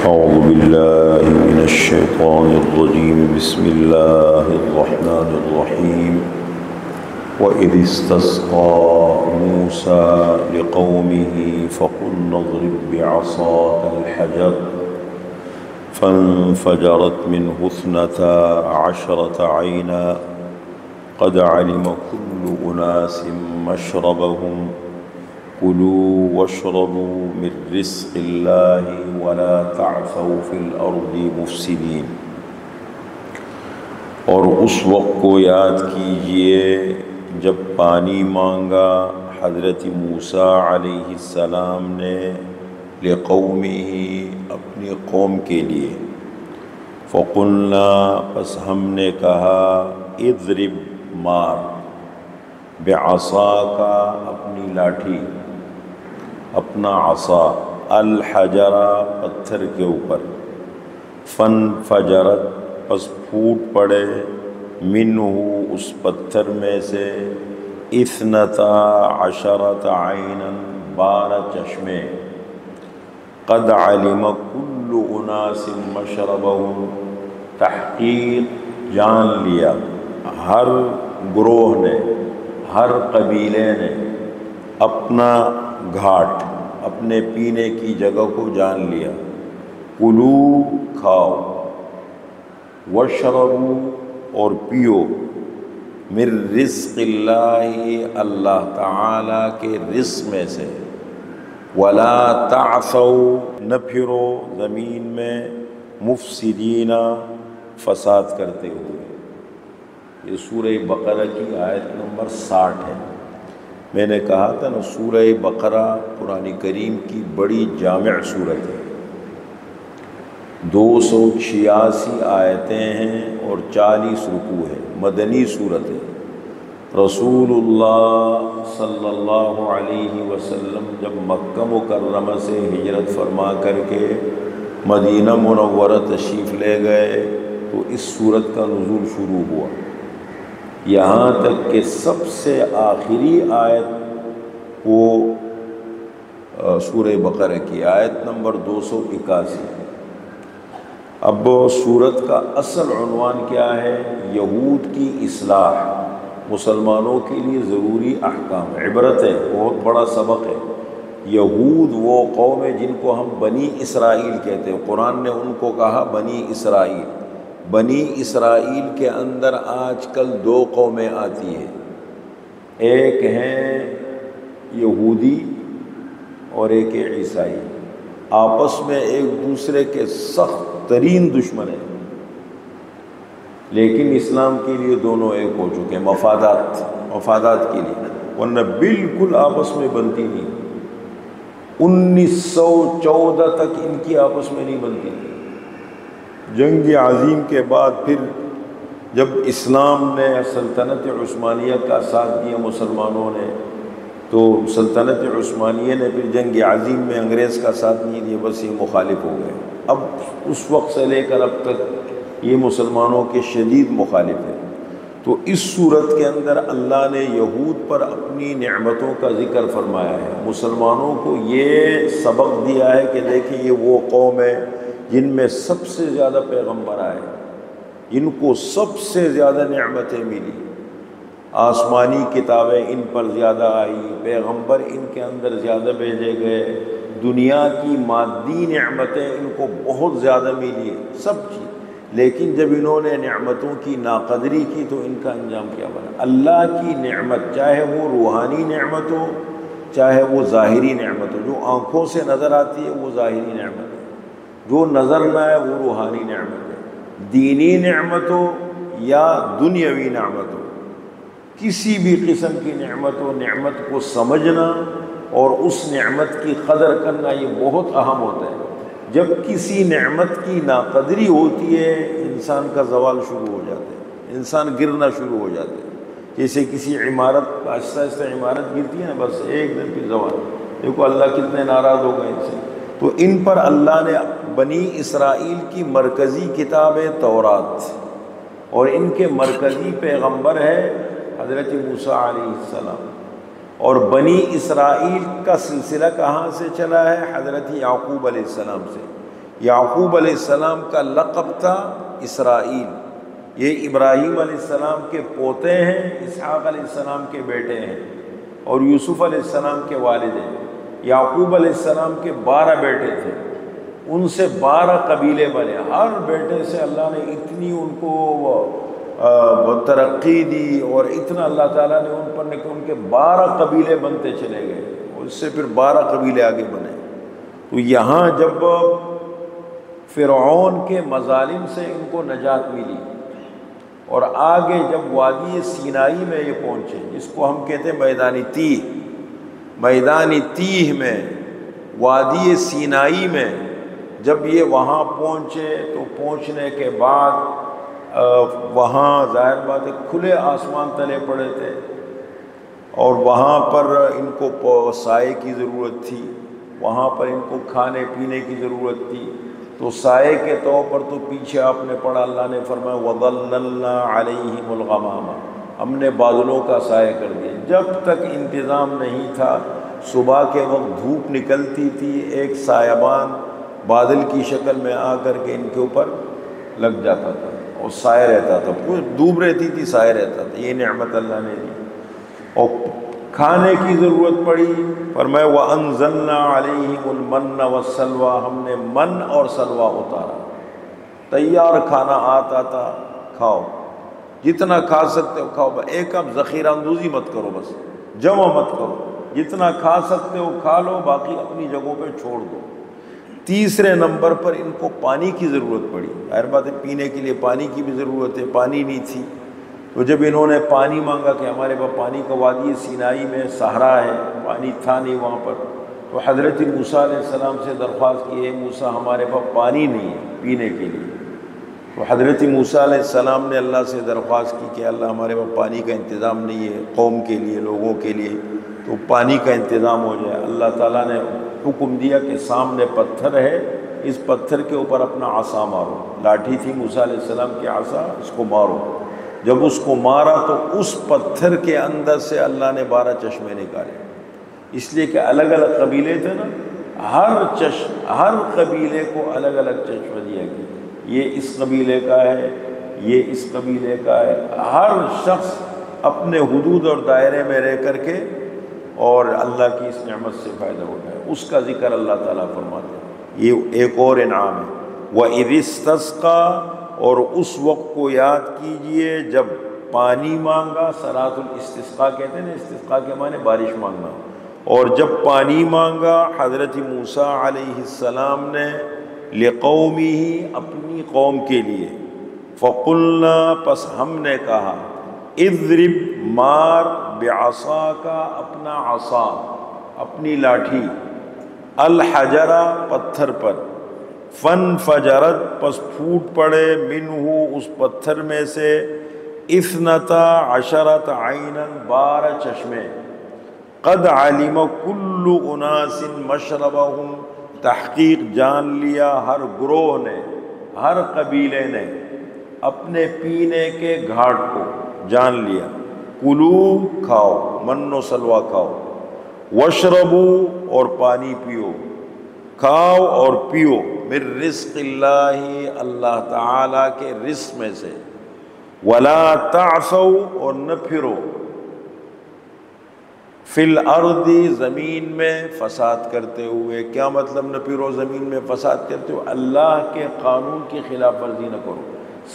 أعوذ بالله من الشيطان الرجيم بسم الله الرحمن الرحيم وإذ استسقى موسى لقومه فقلنا اضرب بعصاك الحجر فانفجرت منه 12 عينا قد علم كل أناس مشربهم كلوا واشربوا من رزق الله ولا تعثوا في الأرض مفسدين۔ اور اس وقت کو یاد کیجئے جب پانی مانگا حضرت موسیٰ علیہ السلام نے لقومہ اپنی قوم کے لیے، فقلنا پس ہم نے کہا اضرب مار، بعصاک اپنی لاٹھی، اپنا عصا، الحجر پتھر کے اوپر، فانفجرت پس پھوٹ پڑے، منہ اس پتھر میں سے، 12 عینا 12 چشمے، قد علم کل اناس مشربهم تحقیق جان لیا ہر گروہ نے، ہر قبیلے نے اپنا گھاٹ، اپنے پینے کی جگہ کو جان لیا۔ کلو کھاؤ، واشربو اور پیو، من رزق اللہ اللہ تعالی کے رزق میں سے، ولا تعثوا نہ پھرو زمین میں، مفسدین فساد کرتے ہوئے۔ یہ سورہ بقرہ کی آیت نمبر 60 ہے۔ میں نے کہا تھا نا سورہ بقرہ قرآن کریم کی بڑی جامع سورت ہے، 286 آیتیں ہیں اور 40 رکوع ہیں، مدنی سورت ہے۔ رسول اللہ صلی اللہ علیہ وسلم جب مکہ مکرمہ سے ہجرت فرما کر کے مدینہ منورہ تشریف لے گئے تو اس سورت کا نزول شروع ہوا، یہاں تک کہ سب سے آخری آیت وہ سورہ بقرہ کی آیت نمبر 281۔ اب سورت کا اصل عنوان کیا ہے؟ یہود کی اصلاح، مسلمانوں کے لیے ضروری احکام، عبرت ہے، بہت بڑا سبق ہے۔ یہود وہ قوم ہے جن کو ہم بنی اسرائیل کہتے ہیں، قرآن نے ان کو کہا بنی اسرائیل۔ بنی اسرائیل کے اندر آج کل 2 قومیں آتی ہیں، ایک ہیں یہودی اور ایک ہے عیسائی، آپس میں ایک دوسرے کے سخت ترین دشمن ہیں، لیکن اسلام کے لیے دونوں ایک ہو چکے ہیں، مفادات کے لیے، ورنہ بالکل آپس میں بنتی نہیں۔ 1914 تک ان کی آپس میں نہیں بنتی۔ جنگ عظیم کے بعد پھر جب اسلام نے سلطنت عثمانیہ کا ساتھ دیا مسلمانوں نے، تو سلطنت عثمانیہ نے پھر جنگ عظیم میں انگریز کا ساتھ نہیں دیا، بس یہ مخالف ہو گئے۔ اب اس وقت سے لے کر اب تک یہ مسلمانوں کے شدید مخالف ہیں۔ تو اس صورت کے اندر اللہ نے یہود پر اپنی نعمتوں کا ذکر فرمایا ہے، مسلمانوں کو یہ سبق دیا ہے کہ دیکھیں یہ وہ قوم ہے جن میں سب سے زیادہ پیغمبر آئے، ان کو سب سے زیادہ نعمتیں ملی، آسمانی کتابیں ان پر زیادہ آئی، پیغمبر ان کے اندر زیادہ بھیجے گئے، دنیا کی مادی نعمتیں ان کو بہت زیادہ ملی، سب چیز، لیکن جب انہوں نے نعمتوں کی ناقدری کی تو ان کا انجام کیا بنا؟ اللہ کی نعمت، چاہے وہ روحانی نعمت ہو چاہے وہ ظاہری نعمت ہو، جو آنکھوں سے نظر آتی ہے وہ ظاہری نعمت ہے، جو نظر نہ آئے وہ روحانی نعمت ہے، دینی نعمت ہو یا دنیاوی نعمت ہو، کسی بھی قسم کی نعمت ہو، نعمت کو سمجھنا اور اس نعمت کی قدر کرنا یہ بہت اہم ہوتا ہے۔ جب کسی نعمت کی ناقدری ہوتی ہے انسان کا زوال شروع ہو جاتا ہے، انسان گرنا شروع ہو جاتا ہے، جیسے کسی عمارت آہستہ آہستہ عمارت گرتی ہے نا، بس ایک دن کی زوال۔ دیکھو اللہ کتنے ناراض ہو گئے ان سے۔ تو ان پر اللہ نے بنی اسرائیل کی مرکزی کتاب ہے تورات، اور ان کے مرکزی پیغمبر ہے حضرت موسیٰ علیہ السلام، اور بنی اسرائیل کا سلسلہ کہاں سے چلا ہے؟ حضرت یعقوب علیہ السلام سے۔ یعقوب علیہ السلام کا لقب تھا اسرائیل، یہ ابراہیم علیہ السلام کے پوتے ہیں، اسحاق علیہ السلام کے بیٹے ہیں، اور یوسف علیہ السلام کے والد ہیں۔ یعقوب علیہ السلام کے 12 بیٹے تھے، ان سے 12 قبیلے بنے، ہر بیٹے سے اللہ نے اتنی ان کو ترقی دی اور اتنا اللہ تعالیٰ نے ان پر کہ ان کے 12 قبیلے بنتے چلے گئے، اس سے پھر 12 قبیلے آگے بنے۔ تو یہاں جب فرعون کے مظالم سے ان کو نجات ملی اور آگے جب وادی سینائی میں یہ پہنچے، جس کو ہم کہتے ہیں میدان تیہ، میدان تیہ میں، وادی سینائی میں جب یہ وہاں پہنچے تو پہنچنے کے بعد وہاں ظاہر بات ہے کھلے آسمان تلے پڑے تھے، اور وہاں پر ان کو سائے کی ضرورت تھی، وہاں پر ان کو کھانے پینے کی ضرورت تھی۔ تو سائے کے طور پر تو پیچھے آپ نے پڑھا، اللہ نے فرمایا وَظَلَّلْنَا عَلَيْهِمُ الْغَمَامَ، ہم نے بادلوں کا سایہ کر دیا۔ جب تک انتظام نہیں تھا، صبح کے وقت دھوپ نکلتی تھی، ایک سایبان بادل کی شکل میں آ کر کے ان کے اوپر لگ جاتا تھا اور سایہ رہتا تھا، پوری دھوپ رہتی تھی، سایہ رہتا تھا۔ یہ نعمت اللہ نے دی۔ اور کھانے کی ضرورت پڑی، فرمایا وَأَنزَلْنَا عَلَيْهِمُ الْمَنَّ وَالسَّلْوَىٰ، ہم نے من اور سلوہ اتارا، تیار کھانا آتا تھا، کھاؤ جتنا کھا سکتے ہو کھاؤ، ایک اب ذخیرہ اندوزی مت کرو، بس جمع مت کرو، جتنا کھا سکتے ہو کھا لو، باقی اپنی جگہوں پہ چھوڑ دو۔ تیسرے نمبر پر ان کو پانی کی ضرورت پڑی، ظاہر بات ہے پینے کے لیے پانی کی بھی ضرورت ہے، پانی نہیں تھی۔ تو جب انہوں نے پانی مانگا کہ ہمارے پاس پانی کا وادی سینائی میں صحرا ہے، پانی تھا نہیں وہاں پر، تو حضرت موسیٰ علیہ السلام سے درخواست کی، اے موسیٰ ہمارے پاس پانی نہیں ہے پینے کے لیے۔ تو حضرت موسیٰ علیہ السلام نے اللہ سے درخواست کی کہ اللہ ہمارے پاس پانی کا انتظام نہیں ہے قوم کے لیے، لوگوں کے لیے، تو پانی کا انتظام ہو جائے۔ اللہ تعالیٰ نے حکم دیا کہ سامنے پتھر ہے، اس پتھر کے اوپر اپنا عصا مارو، لاٹھی تھی موسیٰ علیہ السلام کی عصا، اس کو مارو۔ جب اس کو مارا تو اس پتھر کے اندر سے اللہ نے 12 چشمے نکالے، اس لیے کہ الگ الگ قبیلے تھے نا، ہر قبیلے کو الگ الگ چشمہ دیا گیا، یہ اس قبیلے کا ہے، یہ اس قبیلے کا ہے، ہر شخص اپنے حدود اور دائرے میں رہ کر کے اور اللہ کی اس نعمت سے فائدہ اٹھائے، اس کا ذکر اللہ تعالیٰ فرماتے ہیں۔ یہ ایک اور انعام ہے۔ وَإِذِ اسْتَسْقَىٰ، اور اس وقت کو یاد کیجئے جب پانی مانگا، صلاۃ الاستسقاء کہتے ہیں نا، استسقاء کے معنی بارش مانگنا، اور جب پانی مانگا حضرت موسیٰ علیہ السلام نے لِقَوْمِهِ، اپنی قوم کے لیے، فَقُلْنَا، پس ہم نے کہا، اضرب، مار، بعصاک، اپنا عصا، اپنی لاٹھی، الحجرہ، پتھر پر، فانفجرت، پس پھوٹ پڑے، منہ، اس پتھر میں سے، 12 عینا، 12 چشمے، قد علم کل اناس مشربہم، تحقیق جان لیا ہر گروہ نے، ہر قبیلے نے اپنے پینے کے گھاٹ کو جان لیا۔ کلو، کھاؤ، من و سلوہ کھاؤ، واشربو، اور پانی پیو، کھاؤ اور پیو، من رزق اللہ، اللہ تعالیٰ کے رزق میں سے، ولا تعثوا، اور نہ پھرو، فی الارض، زمین میں فساد کرتے ہوئے۔ کیا مطلب نہ پھرو زمین میں فساد کرتے ہوئے؟ اللہ کے قانون کی خلاف ورزی نہ کرو۔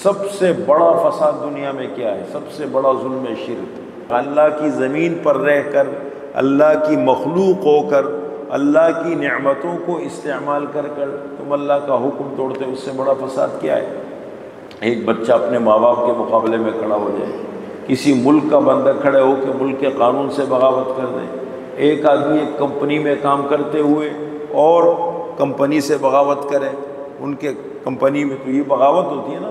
سب سے بڑا فساد دنیا میں کیا ہے؟ سب سے بڑا ظلم شرک۔ اللہ کی زمین پر رہ کر، اللہ کی مخلوق ہو کر، اللہ کی نعمتوں کو استعمال کر کر تم اللہ کا حکم توڑتے، اس سے بڑا فساد کیا ہے؟ ایک بچہ اپنے ماں باپ کے مقابلے میں کھڑا ہو جائے، کسی ملک کا بندہ کھڑے ہو کے ملک کے قانون سے بغاوت کر دے، ایک آدمی ایک کمپنی میں کام کرتے ہوئے اور کمپنی سے بغاوت کرے، ان کے کمپنی میں، تو یہ بغاوت ہوتی ہے نا۔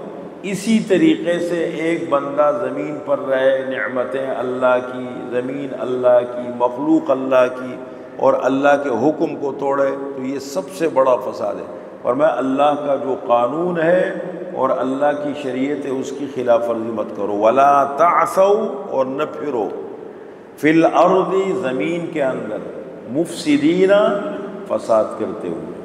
اسی طریقے سے ایک بندہ زمین پر رہے، نعمتیں اللہ کی، زمین اللہ کی، مخلوق اللہ کی، اور اللہ کے حکم کو توڑے، تو یہ سب سے بڑا فساد ہے۔ اور میں اللہ کا جو قانون ہے اور اللہ کی شریعت ہے اس کی خلاف ورزی مت کرو۔ ولا تعثوا، اور نہ پھرو، فی الارض، زمین کے اندر، مفسدین، فساد کرتے ہوئے۔